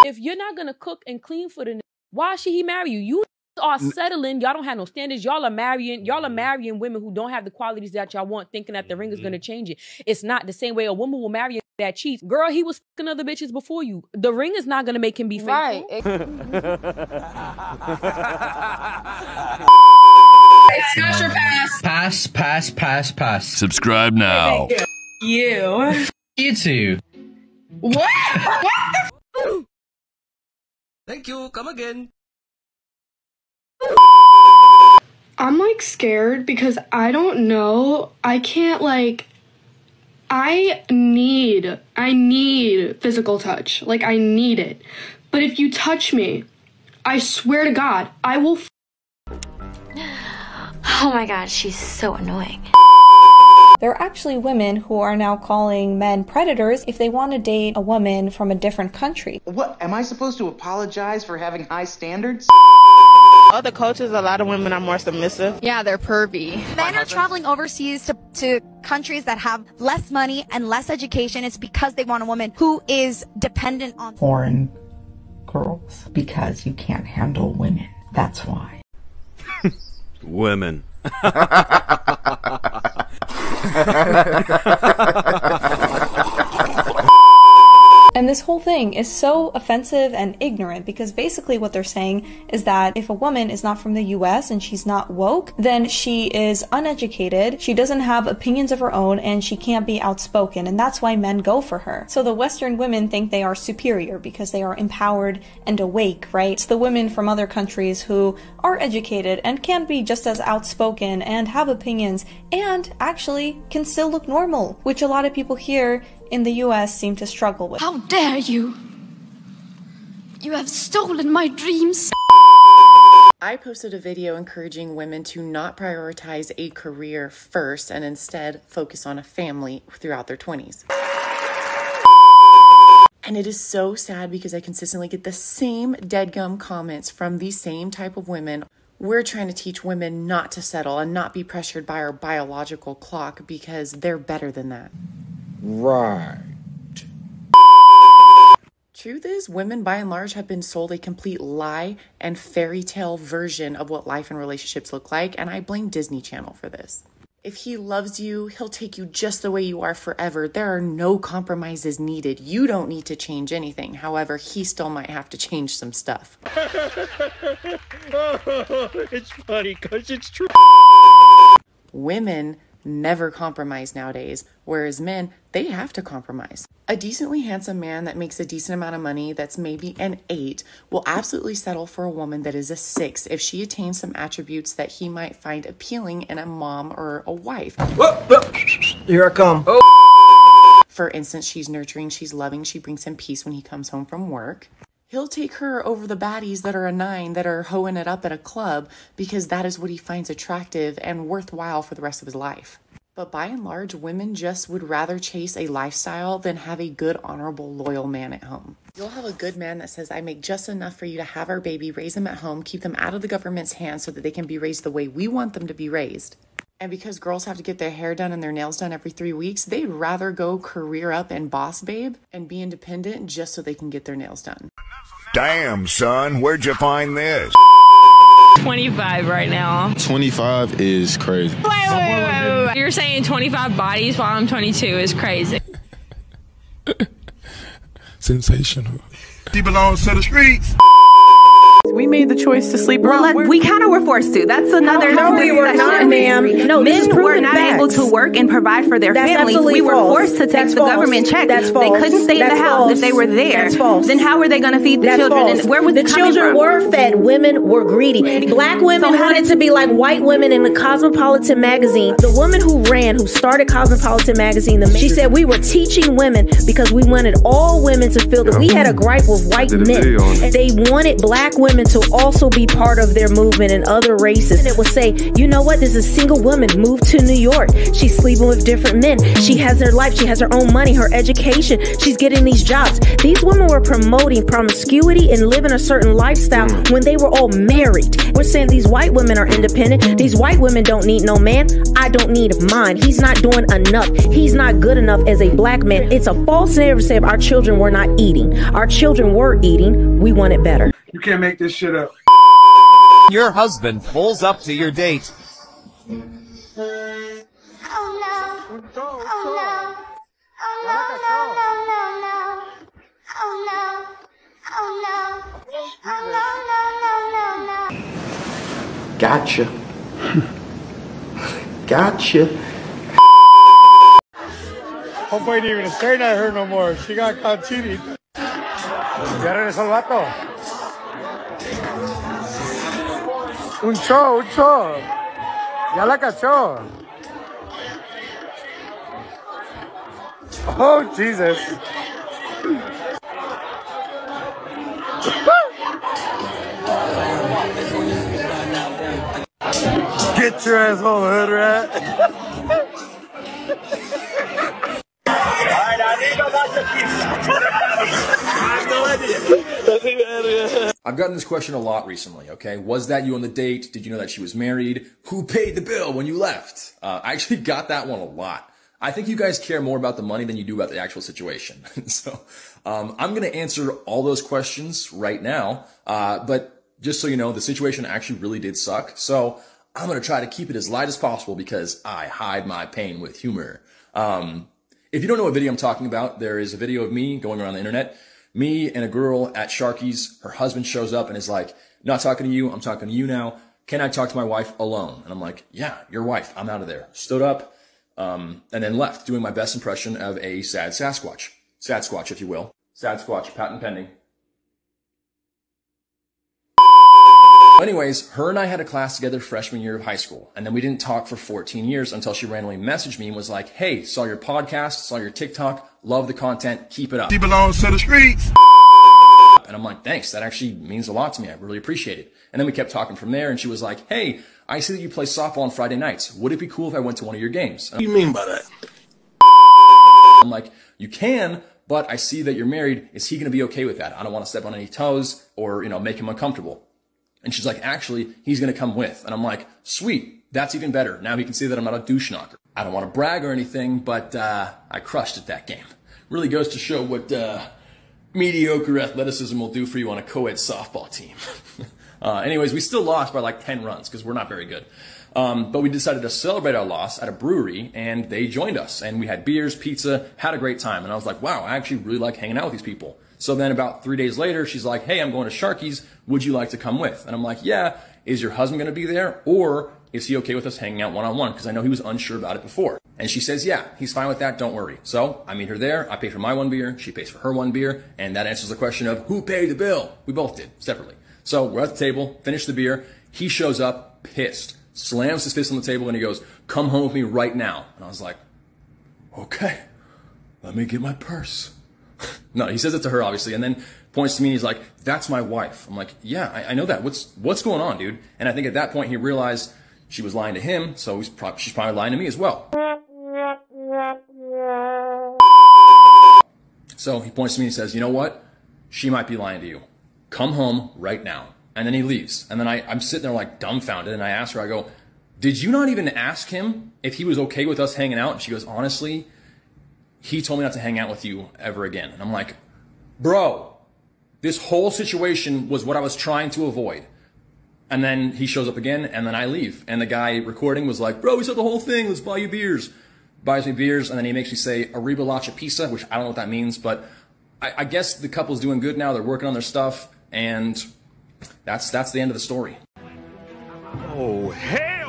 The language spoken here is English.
If you're not gonna cook and clean for the, why should he marry you? You are settling. Y'all don't have no standards. Y'all are marrying women who don't have the qualities that y'all want, thinking that the ring is gonna change it. It's not the same way a woman will marry that cheats. Girl, he was fucking other bitches before you. The ring is not gonna make him be faithful. Right. Smash or pass? Pass. Subscribe now. You. You too. What? Thank you. Come again. I'm like scared because I don't know. I can't like. I need physical touch. Like, I need it. But if you touch me, I swear to God, I will Oh my god, she's so annoying. There are actually women who are now calling men predators if they want to date a woman from a different country. What, am I supposed to apologize for having high standards? Other cultures, a lot of women are more submissive. Yeah, they're pervy. Men are traveling overseas to countries that have less money and less education. It's because they want a woman who is dependent on foreign girls. Because you can't handle women. That's why. Women. And this whole thing is so offensive and ignorant because basically what they're saying is that if a woman is not from the US and she's not woke, then she is uneducated, she doesn't have opinions of her own, and she can't be outspoken, and that's why men go for her. So the Western women think they are superior because they are empowered and awake, right? It's the women from other countries who are educated and can be just as outspoken and have opinions and actually can still look normal, which a lot of people here in the US seem to struggle with. How dare you! You have stolen my dreams! I posted a video encouraging women to not prioritize a career first and instead focus on a family throughout their 20s. And it is so sad because I consistently get the same deadgum comments from these same type of women. We're trying to teach women not to settle and not be pressured by our biological clock because they're better than that. Right. Truth is, women by and large have been sold a complete lie and fairy tale version of what life and relationships look like, and I blame Disney Channel for this. If he loves you, he'll take you just the way you are forever. There are no compromises needed. You don't need to change anything. However, he still might have to change some stuff. It's funny because it's true. Women never compromise nowadays, whereas men, they have to compromise. A decently handsome man that makes a decent amount of money, that's maybe an 8, will absolutely settle for a woman that is a 6 if she attains some attributes that he might find appealing in a mom or a wife. Here I come. For instance, she's nurturing, she's loving, she brings him peace when he comes home from work. He'll take her over the baddies that are a 9 that are hoeing it up at a club because that is what he finds attractive and worthwhile for the rest of his life. But by and large, women just would rather chase a lifestyle than have a good, honorable, loyal man at home. You'll have a good man that says, I make just enough for you to have our baby, raise them at home, keep them out of the government's hands so that they can be raised the way we want them to be raised. And because girls have to get their hair done and their nails done every 3 weeks, they'd rather go career up and boss babe and be independent just so they can get their nails done. Damn, son, where'd you find this? 25 right now. 25 is crazy. Wait. You're saying 25 bodies while I'm 22 is crazy. Sensational. He belongs to the streets. We made the choice to sleep around. We kind of were forced to. That's another. No, we were not, ma'am. No, men were not able to work and provide for their families. We were forced to take the government check. They couldn't stay in the house if they were there. Then how were they going to feed the children? And where was the children were fed? Women were greedy. Black women wanted to be like white women in the Cosmopolitan magazine. The woman who started Cosmopolitan magazine, she said we were teaching women because we wanted all women to feel that we had a gripe with white men. They wanted black women women to also be part of their movement and other races. And it will say, you know what, there's a single woman moved to New York. She's sleeping with different men. She has her life. She has her own money, her education. She's getting these jobs. These women were promoting promiscuity and living a certain lifestyle when they were all married. We're saying these white women are independent. These white women don't need no man. I don't need mine. He's not doing enough. He's not good enough as a black man. It's a false narrative to say if our children were not eating. Our children were eating. We want it better. You can't make this shit up. Your husband pulls up to your date. Gotcha. Gotcha. Hope I didn't even stare at her no more. She got caught cheating. Ya regresó el vato. Un show. Ya la cachó. Oh, Jesus. Get your asshole, hood rat. I've gotten this question a lot recently, okay? Was that you on the date? Did you know that she was married? Who paid the bill when you left? I actually got that one a lot. I think you guys care more about the money than you do about the actual situation. So I'm going to answer all those questions right now. But just so you know, the situation actually really did suck. So I'm going to try to keep it as light as possible because I hide my pain with humor. If you don't know what video I'm talking about, there is a video of me going around the internet. Me and a girl at Sharky's, her husband shows up and is like, not talking to you, I'm talking to you now. Can I talk to my wife alone? And I'm like, yeah, your wife, I'm out of there. Stood up, and then left, doing my best impression of a sad Sasquatch. Sad Squatch, if you will. Sad Squatch, patent pending. Anyways, her and I had a class together freshman year of high school, and then we didn't talk for 14 years until she randomly messaged me and was like, hey, saw your podcast, saw your TikTok, love the content, keep it up. She belongs to the streets. And I'm like, thanks, that actually means a lot to me, I really appreciate it. And then we kept talking from there, and she was like, hey, I see that you play softball on Friday nights. Would it be cool if I went to one of your games? What do you mean by that? I'm like, you can, but I see that you're married. Is he going to be okay with that? I don't want to step on any toes or, make him uncomfortable. And she's like, actually, he's going to come with. And I'm like, sweet, that's even better. Now he can see that I'm not a douche knocker. I don't want to brag or anything, but I crushed at that game. Really goes to show what mediocre athleticism will do for you on a co-ed softball team. Anyways, we still lost by like 10 runs because we're not very good. But we decided to celebrate our loss at a brewery, and they joined us. And we had beers, pizza, had a great time. And I was like, wow, I actually really like hanging out with these people. So then about 3 days later, she's like, hey, I'm going to Sharky's. Would you like to come with? And I'm like, yeah. Is your husband going to be there? Or is he okay with us hanging out one-on-one? Because I know he was unsure about it before. And she says, yeah, he's fine with that. Don't worry. So I meet her there. I pay for my one beer. She pays for her one beer. And that answers the question of who paid the bill? We both did, separately. So we're at the table, finish the beer. He shows up pissed, slams his fist on the table, and he goes, come home with me right now. And I was like, okay, let me get my purse. No, he says it to her, obviously, and then points to me and he's like, that's my wife. I'm like, yeah, I know that. What's going on, dude? And I think at that point he realized she was lying to him, so she's probably lying to me as well. So he points to me and says, you know what? She might be lying to you. Come home right now. And then he leaves. And then I'm sitting there like dumbfounded, and I ask her, I go, did you not even ask him if he was okay with us hanging out? And she goes, honestly, he told me not to hang out with you ever again. And I'm like, bro, this whole situation was what I was trying to avoid. And then he shows up again, and then I leave. And the guy recording was like, bro, we said the whole thing, let's buy you beers. Buys me beers, and then he makes me say, arriba la pizza, which I don't know what that means, but I guess the couple's doing good now, they're working on their stuff, and that's the end of the story. Oh, hell!